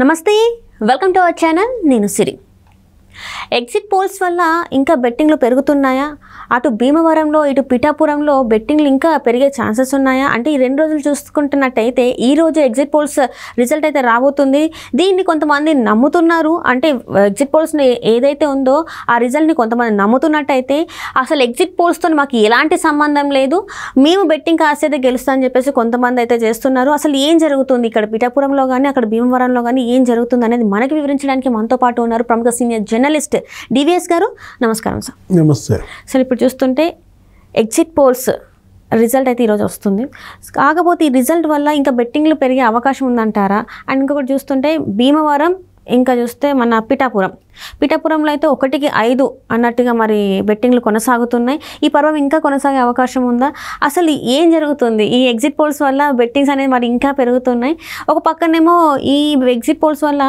నమస్తే, welcome to our channel. నేను సిరి. Exit polls వల్ల ఇంకా బెట్టింగ్లు పెరుగుతున్నాయా? అటు భీమవరంలో ఇటు పిఠాపురంలో బెట్టింగ్లు ఇంకా పెరిగే ఛాన్సెస్ ఉన్నాయా? అంటే ఈ 2 రోజులు చూసుకుంటున్నట్టయితే ఈ రోజు ఎగ్జిట్ పోల్స్ రిజల్ట్ అయితే రాబోతుంది. దీన్ని కొంతమంది నమ్ముతున్నారు. అంటే ఎగ్జిట్ పోల్స్ని ఏదైతే ఉందో ఆ రిజల్ట్ని కొంతమంది నమ్ముతున్నట్టయితే అసలు ఎగ్జిట్ పోల్స్తో మాకు ఎలాంటి సంబంధం లేదు, మేము బెట్టింగ్ కాసేదే గెలుస్తామని చెప్పేసి కొంతమంది అయితే చేస్తున్నారు. అసలు ఏం జరుగుతుంది ఇక్కడ పిఠాపురంలో కానీ అక్కడ భీమవరంలో కానీ ఏం జరుగుతుంది అనేది మనకి వివరించడానికి మనతో పాటు ఉన్నారు ప్రముఖ సీనియర్ జర్నలిస్ట్ డివిఎస్ గారు. నమస్కారం సార్. నమస్తే సార్. ఇప్పుడు చూస్తుంటే ఎగ్జిట్ పోల్స్ రిజల్ట్ అయితే ఈరోజు వస్తుంది. కాకపోతే ఈ రిజల్ట్ వల్ల ఇంకా బెట్టింగ్లు పెరిగే అవకాశం ఉందంటారా? అండ్ ఇంకొకటి చూస్తుంటే భీమవరం, ఇంకా చూస్తే మన పిఠాపురంలో అయితే 1-5 అన్నట్టుగా మరి బెట్టింగ్లు కొనసాగుతున్నాయి. ఈ పర్వం ఇంకా కొనసాగే అవకాశం ఉందా? అసలు ఏం జరుగుతుంది? ఈ ఎగ్జిట్ పోల్స్ వల్ల బెట్టింగ్స్ అనేది మరి ఇంకా పెరుగుతున్నాయి. ఒక పక్కనేమో ఈ ఎగ్జిట్ పోల్స్ వల్ల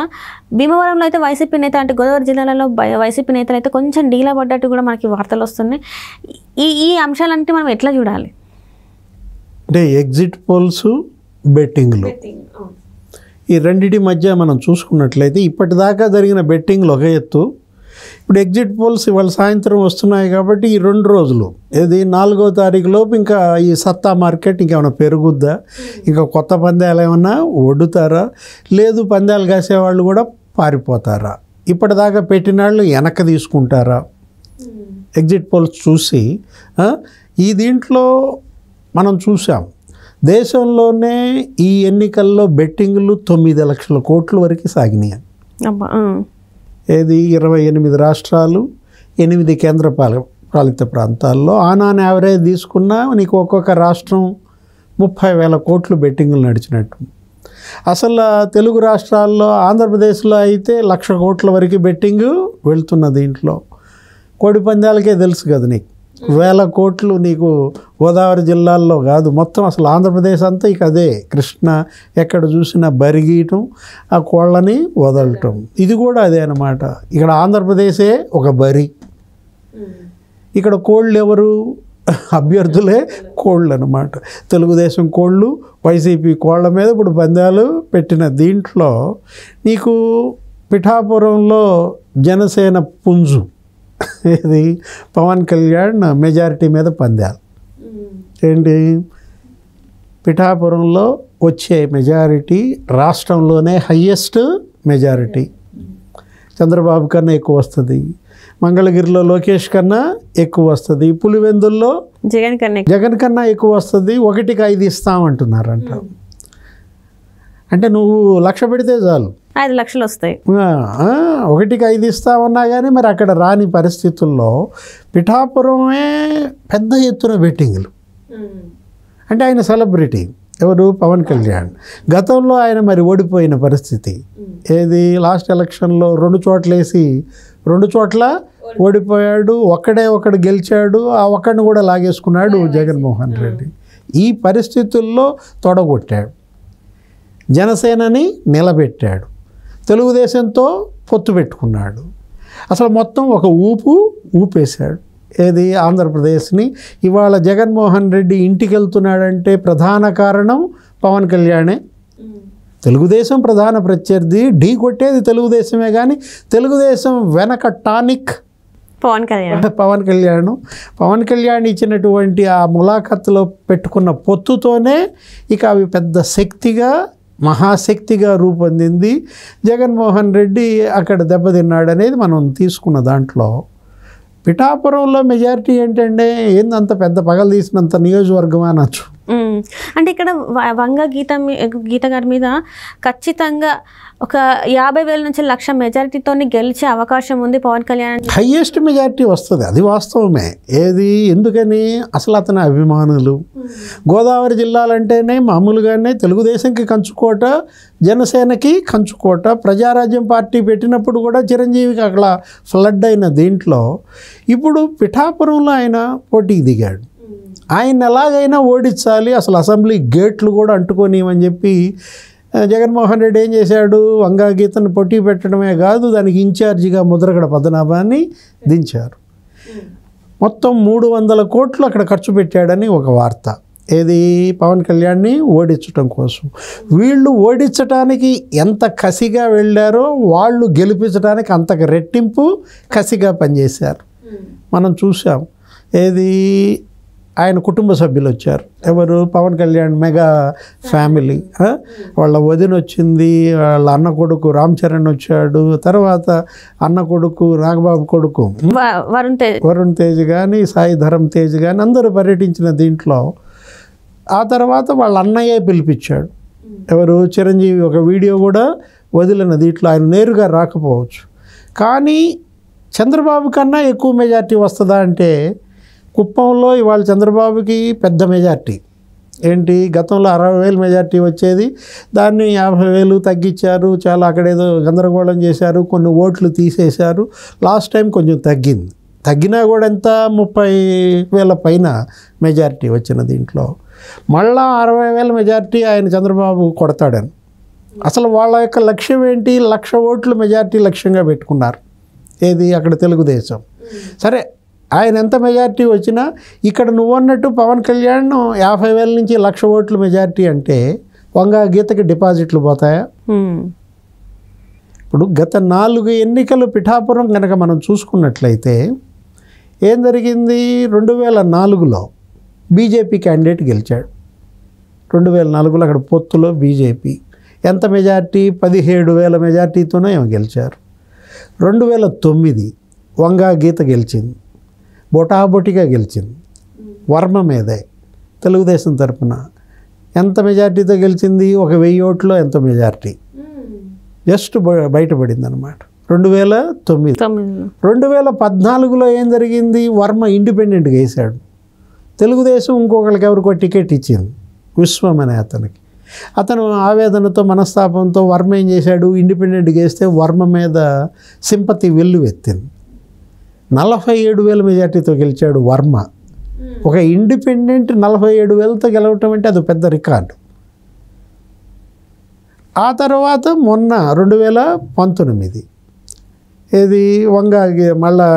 భీమవరంలో అయితే వైసీపీ నేత, అంటే గోదావరి జిల్లాలో వైసీపీ నేతలు అయితే కొంచెం డీలా పడ్డట్టు కూడా మనకి వార్తలు వస్తున్నాయి. ఈ అంశాలంటే మనం ఎట్లా చూడాలి? అంటే ఎగ్జిట్ పోల్స్, బెట్టింగ్లు, ఈ రెండింటి మధ్య మనం చూసుకున్నట్లయితే ఇప్పటిదాకా జరిగిన బెట్టింగ్లు ఒక ఎత్తు. ఇప్పుడు ఎగ్జిట్ పోల్స్ ఇవాళ సాయంత్రం వస్తున్నాయి కాబట్టి ఈ 2 రోజులు, ఇది 4వ తారీఖు లోపు ఇంకా ఈ సత్తా మార్కెట్ ఇంకేమైనా పెరుగుద్దా, ఇంకా కొత్త పందాలు ఏమన్నా ఒడ్డుతారా, లేదు పందాలు కాసేవాళ్ళు కూడా పారిపోతారా, ఇప్పటిదాకా పెట్టిన వాళ్ళు వెనక్కి తీసుకుంటారా? ఎగ్జిట్ పోల్స్ చూసి ఈ దీంట్లో మనం చూసాం, దేశంలోనే ఈ ఎన్నికల్లో బెట్టింగ్లు 9 లక్షల కోట్ల వరకు సాగినాయి. ఏది 28 రాష్ట్రాలు, 8 కేంద్ర పాలిత ప్రాంతాల్లో ఆన్ యావరేజ్ తీసుకున్నా నీకు ఒక్కొక్క రాష్ట్రం 30,000 కోట్లు బెట్టింగ్లు నడిచినట్టు. అసలు తెలుగు రాష్ట్రాల్లో ఆంధ్రప్రదేశ్లో అయితే 1,00,000 కోట్ల వరకు బెట్టింగ్ వెళ్తున్న దీంట్లో. కోడి పందాలకే తెలుసు కదా నీకు, 1,000 కోట్లు నీకు గోదావరి జిల్లాల్లో కాదు, మొత్తం అసలు ఆంధ్రప్రదేశ్ అంతా ఇక అదే. కృష్ణ ఎక్కడ చూసినా బరిగీయటం, ఆ కోళ్ళని వదలటం, ఇది కూడా అదే అన్నమాట. ఇక్కడ ఆంధ్రప్రదేశే ఒక బరి, ఇక్కడ కోళ్ళు ఎవరు? అభ్యర్థులే కోళ్ళు అన్నమాట. తెలుగుదేశం కోళ్ళు వైసీపీ కోళ్ళ మీద ఇప్పుడు పందాలు పెట్టిన దీంట్లో నీకు పిఠాపురంలో జనసేన పుంజు, ఇది పవన్ కళ్యాణ్ మెజారిటీ మీద పందాలు. ఏంటి, పిఠాపురంలో వచ్చే మెజారిటీ రాష్ట్రంలోనే హయ్యెస్ట్ మెజారిటీ. చంద్రబాబు కన్నా ఎక్కువ వస్తుంది, మంగళగిరిలో లోకేష్ కన్నా ఎక్కువ వస్తుంది, పులివెందుల్లో జగన్ కన్నా ఎక్కువ వస్తుంది. 1-5 ఇస్తామంటున్నారంట. అంటే నువ్వు 1,00,000 పెడితే చాలు 5 లక్షలు వస్తాయి. 1-5 ఇస్తామన్నా కానీ మరి అక్కడ రాని పరిస్థితుల్లో పిఠాపురమే పెద్ద ఎత్తున బెట్టింగ్లు. అంటే ఆయన సెలబ్రిటీ ఎవరు? పవన్ కళ్యాణ్. గతంలో ఆయన మరి ఓడిపోయిన పరిస్థితి ఏది, లాస్ట్ ఎలక్షన్లో 2 చోట్ల వేసి 2 చోట్ల ఓడిపోయాడు. ఒకడు గెలిచాడు, ఆ ఒక్కడిని కూడా లాగేసుకున్నాడు జగన్మోహన్ రెడ్డి. ఈ పరిస్థితుల్లో తొడగొట్టాడు, జనసేనని నిలబెట్టాడు, తెలుగుదేశంతో పొత్తు పెట్టుకున్నాడు. అసలు మొత్తం ఒక ఊపేశాడు. ఏది, ఆంధ్రప్రదేశ్ని. ఇవాళ జగన్మోహన్ రెడ్డి ఇంటికి వెళ్తున్నాడంటే ప్రధాన కారణం పవన్ కళ్యాణే. తెలుగుదేశం ప్రధాన ప్రత్యర్థి, ఢీ కొట్టేది తెలుగుదేశమే, కానీ తెలుగుదేశం వెనక టానిక్ పవన్ కళ్యాణ్ ఇచ్చినటువంటి ఆ ములాఖత్తులో పెట్టుకున్న పొత్తుతోనే ఇక అవి పెద్ద శక్తిగా, మహాశక్తిగా రూపొందింది. జగన్మోహన్ రెడ్డి అక్కడ దెబ్బతిన్నాడు అనేది మనం తీసుకున్న దాంట్లో. పిఠాపురంలో మెజారిటీ ఏంటంటే ఏందంత పెద్ద పగలు తీసినంత నియోజకవర్గం అనొచ్చు. అంటే ఇక్కడ వంగ గీత గారి మీద ఖచ్చితంగా ఒక 50,000 నుంచి 1,00,000 మెజారిటీతో గెలిచే అవకాశం ఉంది పవన్ కళ్యాణ్. హయ్యెస్ట్ మెజారిటీ వస్తుంది, అది వాస్తవమే. ఏది, ఎందుకని? అసలు అతని అభిమానులు. గోదావరి జిల్లాలంటేనే మామూలుగానే తెలుగుదేశంకి కంచుకోట, జనసేనకి కంచుకోట. ప్రజారాజ్యం పార్టీ పెట్టినప్పుడు కూడా చిరంజీవికి అక్కడ ఫ్లడ్ అయిన దీంట్లో ఇప్పుడు పిఠాపురంలో ఆయన పోటీకి దిగాడు. ఆయన ఎలాగైనా ఓడించాలి, అసలు అసెంబ్లీ గేట్లు కూడా అంటుకోనివని చెప్పి జగన్మోహన్ రెడ్డి ఏం చేశాడు? వంగా గీతను పోటీ పెట్టడమే కాదు, దానికి ఇన్ఛార్జిగా ముద్రగడ పద్మనాభాన్ని దించారు. మొత్తం 300 కోట్లు అక్కడ ఖర్చు పెట్టాడని ఒక వార్త. ఏది పవన్ కళ్యాణ్ని ఓడించడం కోసం. వీళ్ళు ఓడించడానికి ఎంత కసిగా వెళ్ళారో వాళ్ళు గెలిపించడానికి అంతకు రెట్టింపు కసిగా పనిచేశారు. మనం చూసాం. ఏది ఆయన కుటుంబ సభ్యులు వచ్చారు. ఎవరు? Pawan Kalyan mega family. వాళ్ళ వదిన వచ్చింది, వాళ్ళ అన్న కొడుకు రామ్ చరణ్ వచ్చాడు, తర్వాత అన్న కొడుకు నాగబాబు కొడుకు వరుణ్ తేజ్ కానీ సాయి ధరమ్ తేజ్ కానీ అందరూ పర్యటించిన దీంట్లో ఆ తర్వాత వాళ్ళ అన్నయ్య పిలిపించాడు. ఎవరు? చిరంజీవి ఒక వీడియో కూడా వదిలిన దీంట్లో ఆయన నేరుగా రాకపోవచ్చు. కానీ చంద్రబాబు కన్నా ఎక్కువ మెజార్టీ వస్తుందా అంటే కుప్పంలో ఇవాళ చంద్రబాబుకి పెద్ద మెజార్టీ. ఏంటి? గతంలో 60,000 మెజార్టీ వచ్చేది, దాన్ని 50,000 తగ్గించారు. చాలా అక్కడేదో గందరగోళం చేశారు, కొన్ని ఓట్లు తీసేశారు. లాస్ట్ టైం కొంచెం తగ్గింది. తగ్గినా కూడా ఎంత? 30,000 పైన మెజార్టీ వచ్చిన దీంట్లో మళ్ళా 60,000 మెజార్టీ ఆయన చంద్రబాబు కొడతాడని. అసలు వాళ్ళ యొక్క లక్ష్యం ఏంటి? 1,00,000 ఓట్లు మెజార్టీ లక్ష్యంగా పెట్టుకున్నారు. ఏది? అక్కడ తెలుగుదేశం. సరే, ఆయన ఎంత మెజార్టీ వచ్చినా ఇక్కడ నువ్వన్నట్టు పవన్ కళ్యాణ్ 50,000 నుంచి 1,00,000 ఓట్లు మెజార్టీ అంటే వంగా గీతకి డిపాజిట్లు పోతాయా? ఇప్పుడు గత 4 ఎన్నికలు పిఠాపురం కనుక మనం చూసుకున్నట్లయితే ఏం జరిగింది? 2004లో బీజేపీ క్యాండిడేట్ గెలిచాడు. 2004లో అక్కడ పొత్తులో బీజేపీ ఎంత మెజార్టీ? 17,000 మెజార్టీతోనే ఏమో గెలిచారు. 2009 వంగా గీత గెలిచింది, బొటాబొటిగా గెలిచింది. వర్మ మీదే తెలుగుదేశం తరఫున ఎంత మెజార్టీతో గెలిచింది? 1,000 ఓట్లో ఎంత మెజార్టీ జస్ట్ బయటపడింది అనమాట. 2009. 2014లో ఏం జరిగింది? వర్మ ఇండిపెండెంట్గా వేశాడు. తెలుగుదేశం ఇంకొకరికి ఎవరికో టికెట్ ఇచ్చింది, విశ్వం అనే అతనికి. అతను ఆవేదనతో మనస్తాపంతో వర్మ ఏం చేశాడు? ఇండిపెండెంట్గా వేస్తే వర్మ మీద సింపతి వెల్లువెత్తింది. 47,000 మెజార్టీతో గెలిచాడు వర్మ. ఒక ఇండిపెండెంట్ 47,000తో గెలవటం అంటే అది పెద్ద రికార్డు. ఆ తర్వాత మొన్న 2019 ఏది వంగా మళ్ళా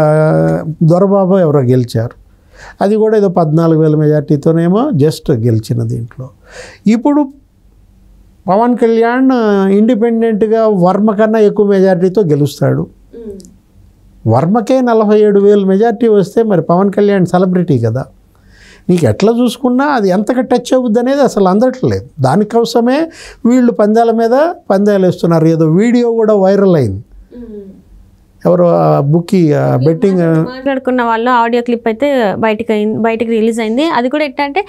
దొరబాబు ఎవరో గెలిచారు. అది కూడా ఏదో 14,000 మెజార్టీతోనేమో జస్ట్ గెలిచిన దీంట్లో. ఇప్పుడు పవన్ కళ్యాణ్ ఇండిపెండెంట్గా వర్మ కన్నా ఎక్కువ మెజార్టీతో గెలుస్తాడు. వర్మకే 47,000 మెజార్టీ వస్తే మరి పవన్ కళ్యాణ్ సెలబ్రిటీ కదా. నీకు ఎట్లా చూసుకున్నా అది ఎంతగా టచ్ అవుద్ది అనేది అసలు అందట్లేదు. దానికోసమే వీళ్ళు పందాల మీద పందాలు వేస్తున్నారు. ఏదో వీడియో కూడా వైరల్ అయింది. ఎవరో బుక్కి బెట్టింగ్ మాట్లాడుకున్న వాళ్ళు ఆడియో క్లిప్ అయితే బయటికి రిలీజ్ అయింది. అది కూడా ఎట్లంటే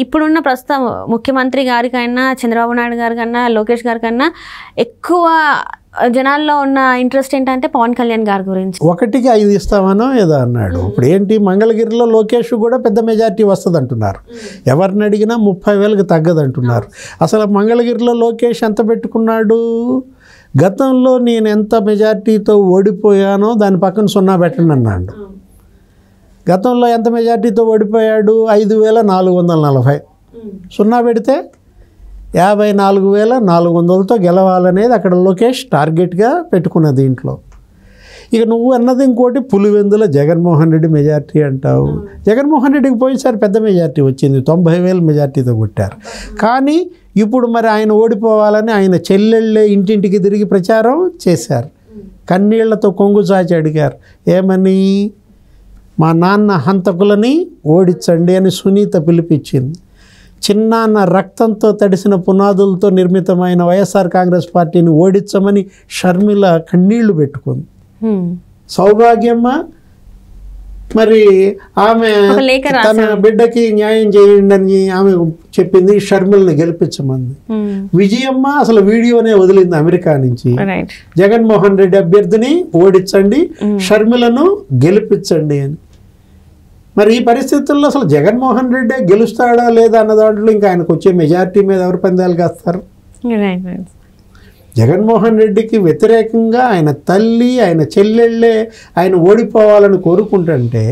ఇప్పుడున్న ప్రస్తుతం ముఖ్యమంత్రి గారికైనా చంద్రబాబు నాయుడు గారికన్నా లోకేష్ గారికన్నా ఎక్కువ జనాల్లో ఉన్న ఇంట్రెస్ట్ ఏంటంటే పవన్ కళ్యాణ్ గారి గురించి. 1కి 5 ఇస్తామనో ఏదో అన్నాడు. ఇప్పుడు ఏంటి? మంగళగిరిలో లోకేష్ కూడా పెద్ద మెజార్టీ వస్తుంది అంటున్నారు. ఎవరిని అడిగినా 30,000కి తగ్గదు అంటున్నారు. అసలు మంగళగిరిలో లోకేష్ ఎంత పెట్టుకున్నాడు? గతంలో నేను ఎంత మెజార్టీతో ఓడిపోయానో దాని పక్కన 0 పెట్టండి అన్నాడు. గతంలో ఎంత మెజార్టీతో ఓడిపోయాడు? 5,440. 0 పెడితే 54,400తో గెలవాలనేది అక్కడ లోకేష్ టార్గెట్గా పెట్టుకున్న దీంట్లో. ఇక నువ్వు అన్నది ఇంకోటి, పులివెందుల జగన్మోహన్ రెడ్డి మెజార్టీ అంటావు. జగన్మోహన్ రెడ్డికి పోయినసారి పెద్ద మెజార్టీ వచ్చింది, 90,000 మెజార్టీతో కొట్టారు. కానీ ఇప్పుడు మరి ఆయన ఓడిపోవాలని ఆయన చెల్లెళ్ళే ఇంటింటికి తిరిగి ప్రచారం చేశారు. కన్నీళ్లతో కొంగు చాచి అడిగారు. ఏమని? మా నాన్న హంతకులని ఓడించండి అని సునీత పిలిపించింది. చిన్నాన్న రక్తంతో తడిసిన పునాదులతో నిర్మితమైన వైఎస్ఆర్ కాంగ్రెస్ పార్టీని ఓడించమని షర్మిల కన్నీళ్లు పెట్టుకుంది. సౌభాగ్యమ్మ మరి ఆమె తన బిడ్డకి న్యాయం చేయండి అని ఆమె చెప్పింది, షర్మిలని గెలిపించమంది. విజయమ్మ అసలు వీడియోనే వదిలింది అమెరికా నుంచి. జగన్మోహన్ రెడ్డి అభ్యర్థిని ఓడించండి, షర్మిలను గెలిపించండి అని. మరి ఈ పరిస్థితుల్లో అసలు జగన్మోహన్ రెడ్డి గెలుస్తాడా లేదా అన్న దాంట్లో ఇంకా ఆయనకు వచ్చే మెజారిటీ మీద ఎవరు పందాలు కాస్తారు? జగన్మోహన్ రెడ్డికి వ్యతిరేకంగా ఆయన తల్లి, ఆయన చెల్లెళ్ళే ఆయన ఓడిపోవాలని కోరుకుంటుంటే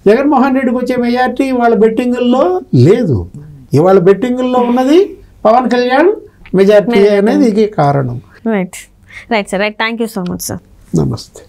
జగన్మోహన్ రెడ్డికి వచ్చే మెజార్టీ వాళ్ళ బెట్టింగుల్లో లేదు. ఇవాళ బెట్టింగుల్లో ఉన్నది పవన్ కళ్యాణ్ మెజార్టీ అనేది ఇది కారణం. Right sir. Thank you so much sir. నమస్తే.